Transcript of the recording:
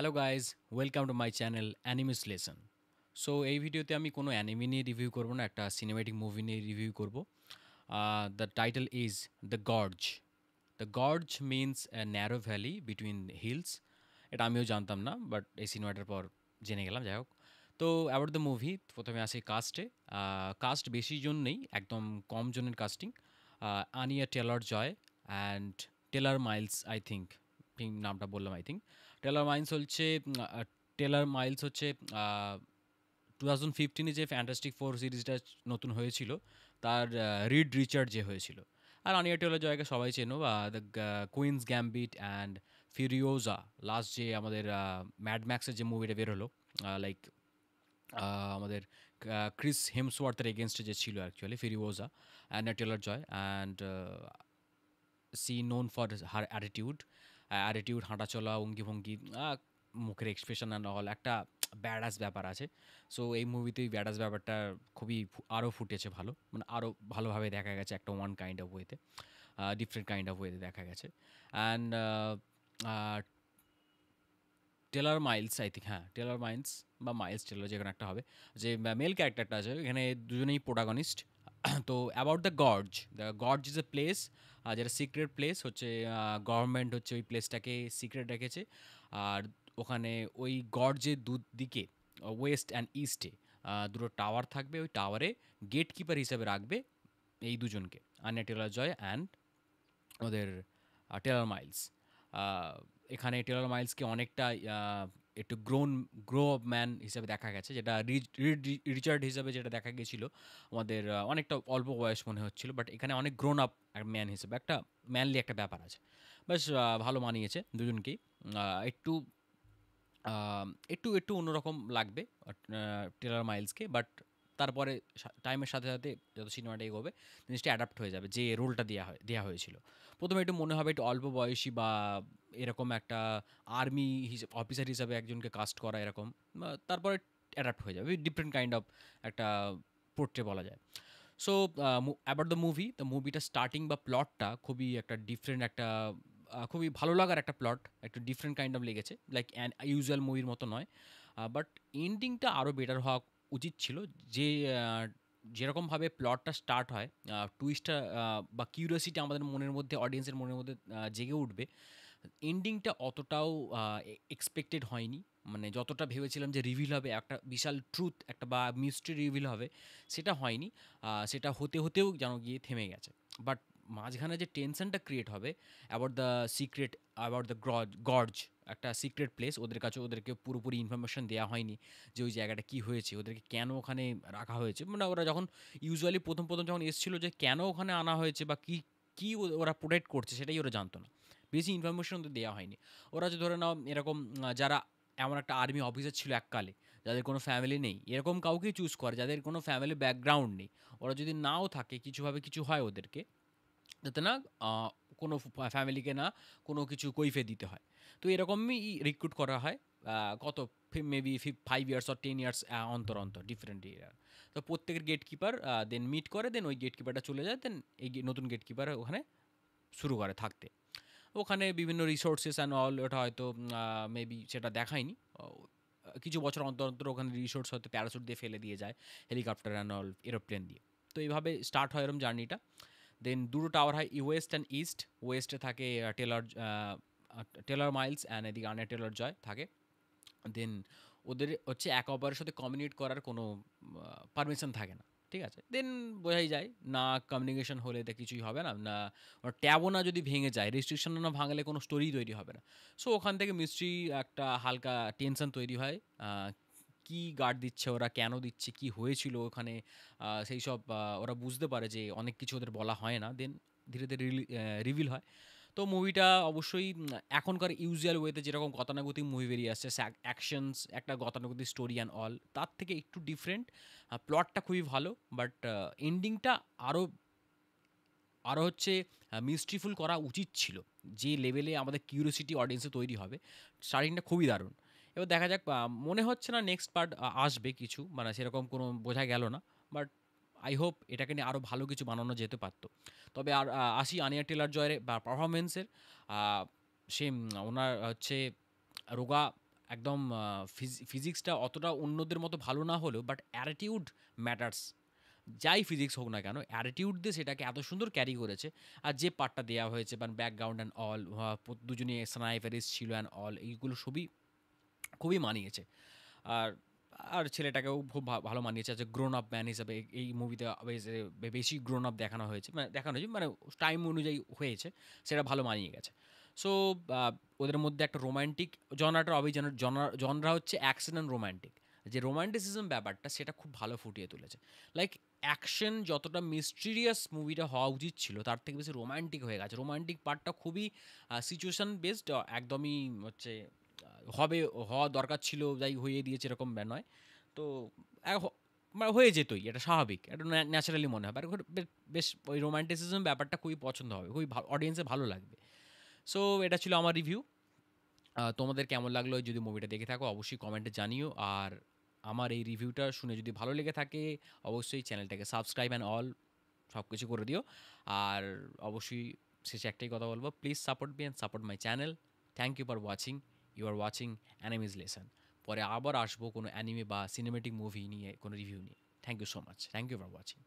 Hello guys, welcome to my channel অ্যানিমিস lesson. So এই ভিডিওতে আমি কোনো অ্যানিমি নিয়ে রিভিউ করব না, একটা সিনেম্যাটিক মুভি নিয়ে রিভিউ করব। The title is the gorge. The gorge means a narrow valley between hills. এটা আমিও জানতাম না, বাট এই সিনেমাটার পর জেনে গেলাম। যাই হোক, তো অ্যাবাউট দ্য মুভি প্রথমে আসি কাস্টে। কাস্ট বেশি জন নেই, একদম কম জনের casting. Anya Taylor Joy and Taylor Miles, I think, ঠিক নামটা বললাম, আই থিঙ্ক। টেলর মাইলস হচ্ছে টেলর মাইলস হচ্ছে 2015-এ যে ফ্যান্টাস্টিক ফোর সিরিজটা নতুন হয়েছিল, তার রিড রিচার্ড যে হয়েছিল। আর আনিয়া টেলর জয়কে সবাই চেনো, the Queen's Gambit and Furiosa, last যে আমাদের ম্যাড ম্যাক্সের যে মুভিটা বের হলো, লাইক আমাদের ক্রিস হেমসওয়ার্থের এগেনস্টে যে ছিল actually, Furiosa, Anya Taylor Joy. And she known for her attitude, হাঁটা চলা, অঙ্গি ভঙ্গি, মুখের এক্সপ্রেশন অ্যান্ড অল, একটা ব্যাডাস ব্যাপার আছে। সো এই মুভিতে ওই ব্যাডাস ব্যাপারটা খুবই আরও ফুটেছে ভালো, মানে আরও ভালোভাবে দেখা গেছে, একটা ওয়ান কাইন্ড অফ ওয়েতে, ডিফারেন্ট কাইন্ড অফ ওয়েতে দেখা গেছে। And Taylor Miles, I think, হ্যাঁ টেলর মাইলস বা মাইলস টেলর, যে কোনো একটা হবে, যে মেল ক্যারেক্টারটা আছে এখানে, দুজনেই প্রোটাগনিস্ট। তো about the gorge is a place, যেটা সিক্রেট প্লেস হচ্ছে। গভর্নমেন্ট হচ্ছে ওই প্লেসটাকে সিক্রেট রেখেছে। আর ওখানে ওই গর্জের দুদিকে, ওয়েস্ট অ্যান্ড ইস্টে, দুটো টাওয়ার থাকবে। ওই টাওয়ারে গেট কিপার হিসেবে রাখবে এই দুজনকে, আন্না টেলর জয় অ্যান্ড ওদের টেলর মাইলস। আহ, এখানে টেলর মাইলসকে অনেকটা একটু গ্রো অফ ম্যান হিসেবে দেখা গেছে, যেটা রিচার্ড হিসেবে যেটা দেখা গেছিলো আমাদের, অনেকটা অল্প বয়স মনে হচ্ছিল, বাট এখানে অনেক গ্রোন আপ ম্যান হিসেবে একটা ম্যানলি একটা ব্যাপার আছে। বেশ ভালো মানিয়েছে দুজনকেই। একটু একটু একটু অন্যরকম লাগবে টেলর মাইলসকে, বাট তারপরে টাইমের সাথে সাথে যত সিনেমাটা এগোবে জিনিসটা অ্যাডাপ্ট হয়ে যাবে, যে রোলটা দেওয়া হয়েছিল। প্রথমে একটু মনে হবে একটু অল্প বয়সী বা এরকম একটা আর্মি অফিসার হিসাবে একজনকে কাস্ট করা এরকম, তারপরে অ্যাডাপ্ট হয়ে যাবে, ডিফারেন্ট কাইন্ড অফ একটা পোর্ট্রে বলা যায়। সো অ্যাবাউট দ্য মুভিটা স্টার্টিং বা প্লটটা খুবই একটা ডিফারেন্ট, একটা খুবই ভালো লাগার একটা প্লট, একটু ডিফারেন্ট কাইন্ড অফ লেগেছে, লাইক অ্যান ইউজুয়াল মুভির মতো নয়। বাট এন্ডিংটা আরও বেটার হওয়া উচিত ছিল। যে যেরকমভাবে প্লটটা স্টার্ট হয়, টুইস্টটা বা কিউরিওসিটি আমাদের মনের মধ্যে, অডিয়েন্সের মনের মধ্যে জেগে উঠবে, এন্ডিংটা অতটাও এক্সপেক্টেড হয়নি। মানে যতটা ভেবেছিলাম যে রিভিল হবে, একটা বিশাল ট্রুথ, একটা বা মিস্ট্রি রিভিল হবে, সেটা হয়নি। সেটা হতে হতেও যেন গিয়ে থেমে গেছে। বাট মাঝখানে যে টেনশনটা ক্রিয়েট হবে about the secret, about the gorge, একটা সিক্রেট প্লেস, ওদের কাছে ওদেরকে পুরোপুরি ইনফরমেশন দেওয়া হয়নি যে ওই জায়গাটা কী হয়েছে, ওদেরকে কেন ওখানে রাখা হয়েছে। মানে ওরা যখন ইউজুয়ালি প্রথম প্রথম যখন এসেছিলো, যে কেন ওখানে আনা হয়েছে বা কী কী ওরা প্রোটেক্ট করছে, সেটাই ওরা জানতো না। বেশি ইনফরমেশন তো দেওয়া হয়নি। ওরা যে ধরে নাও এরকম, যারা এমন একটা আর্মি অফিসার ছিল এককালে, যাদের কোনো ফ্যামিলি নেই, এরকম কাউকেই চুজ করে যাদের কোনো ফ্যামিলি ব্যাকগ্রাউন্ড নেই। ওরা যদি নাও থাকে, কিছুভাবে কিছু হয় ওদেরকে, যাতে না আহ, কোনো ফ্যামিলিকে না কোনো কিছু কৈফে দিতে হয়। তো এরকমই রিক্রুট করা হয়, কত মেবি 5 ইয়ার্স অর 10 ইয়ার্স অন্তর অন্তর, ডিফারেন্ট ইয়ার। তো প্রত্যেকের গেট কিপার দেন মিট করে, দেন ওই গেট কিপারটা চলে যায়, দেন এই নতুন গেট কিপার ওখানে শুরু করে থাকতে। ওখানে বিভিন্ন রিসোর্সেস অ্যান্ড অল, ওটা হয়তো মেবি সেটা দেখায়নি। কিছু বছর অন্তর অন্তর ওখানে রিসোর্স হয়তো প্যারাসুট দিয়ে ফেলে দিয়ে যায়, হেলিকপ্টার অ্যান্ড অল, এরোপ্লেন দিয়ে। তো এইভাবে স্টার্ট হয় এরম জার্নিটা। দেন দুটো টাওয়ার হয়, ওয়েস্ট অ্যান্ড ইস্ট। ওয়েস্টে থাকে টেলর টেলর মাইলস অ্যান্ড এদিকে আনে টেলর জয় থাকে। দেন ওদের হচ্ছে একে অপরের সাথে কমিউনিকেট করার কোনো পারমিশন থাকে না, ঠিক আছে। দেন বোঝাই যায়, না কমিউনিকেশন হলে তো কিছুই হবে না, না ট্যাবও না যদি ভেঙে যায়, রেস্ট্রিকশন না ভাঙলে কোনো স্টোরি তৈরি হবে না। সো ওখান থেকে মিস্ট্রি, একটা হালকা টেনশন তৈরি হয়। কি গার্ড দিচ্ছে ওরা, কেন দিচ্ছে, কি হয়েছিল ওখানে, সেই সব ওরা বুঝতে পারে যে অনেক কিছু ওদের বলা হয় না। দেন ধীরে ধীরে রিভিল হয়। তো মুভিটা অবশ্যই এখনকার ইউজুয়াল ওয়েতে যেরকম গতানুগতিক মুভি বেরিয়ে আসছে, অ্যাকশনস, একটা গতানুগতিক স্টোরি অ্যান্ড অল, তার থেকে একটু ডিফারেন্ট। প্লটটা খুবই ভালো, বাট এন্ডিংটা আরও আরও হচ্ছে মিস্ট্রিফুল করা উচিত ছিল, যে লেভেলে আমাদের কিউরিওসিটি অডিয়েন্সে তৈরি হবে। স্টার্টিংটা খুবই দারুণ। এবার দেখা যাক, মনে হচ্ছে না নেক্সট পার্ট আসবে কিছু, মানে সেরকম কোনো বোঝা গেল না। বাট আই হোপ এটাকে নিয়ে আরও ভালো কিছু বানানো যেতে পারতো। তবে আর আসি আনিয়া টেলার জয়ের বা পারফরমেন্সের। সে ওনার হচ্ছে রোগা একদম ফিজিক্সটা অতটা অন্যদের মতো ভালো না হলেও বাট অ্যাটিটিউড ম্যাটার্স। যাই ফিজিক্স হোক না কেন, অ্যাটিটিউড দিয়ে সেটাকে এত সুন্দর ক্যারি করেছে। আর যে পার্টটা দেওয়া হয়েছে মানে ব্যাকগ্রাউন্ড অ্যান্ড অল, দুজনই স্নাইপারিস্ট ছিল অ্যান্ড অল, এইগুলো সবই খুবই মানিয়েছে। আর আর ছেলেটাকেও খুব ভালো মানিয়েছে যে গ্রোন আপ ম্যান হিসাবে এই মুভিতে বেশি গ্রোন আপ দেখানো হয়েছে মানে টাইম অনুযায়ী হয়েছে, সেটা ভালো মানিয়ে গেছে। সো ওদের মধ্যে একটা রোমান্টিক জনরাটার জনরা হচ্ছে অ্যাকশন অ্যান্ড রোমান্টিক। যে রোমান্টিসিজম ব্যাপারটা সেটা খুব ভালো ফুটিয়ে তুলেছে। লাইক অ্যাকশন যতটা মিস্টিরিয়াস মুভিটা হওয়া উচিত ছিল তার থেকে বেশি রোমান্টিক হয়ে গেছে। রোমান্টিক পার্টটা খুবই সিচুয়েশন বেসড, একদমই হচ্ছে হবে, হওয়া দরকার ছিল যাই হয়ে দিয়েছে এরকম নয়। তো মানে হয়ে যেতই, এটা স্বাভাবিক, এটা ন্যাচারালি মনে হবে। আর বেশ ওই রোমান্টিসিজম ব্যাপারটা খুবই পছন্দ হবে, খুবই অডিয়েন্সে ভালো লাগবে। সো এটা ছিল আমার রিভিউ। তোমাদের কেমন লাগলো যদি মুভিটা দেখে থাকো অবশ্যই কমেন্টে জানিও। আর আমার এই রিভিউটা শুনে যদি ভালো লেগে থাকে অবশ্যই চ্যানেলটাকে সাবস্ক্রাইব অ্যান্ড অল সব কিছু করে দিও। আর অবশ্যই শেষে একটাই কথা বলবো, please support me and support my channel. Thank you for watching. You are watching animies lesson. পরে আবার আসবো কোনো অ্যানিমে বা সিনেমেটিক মুভি নিয়ে, কোনো রিভিউ নিয়ে। Thank you so much, thank you for watching.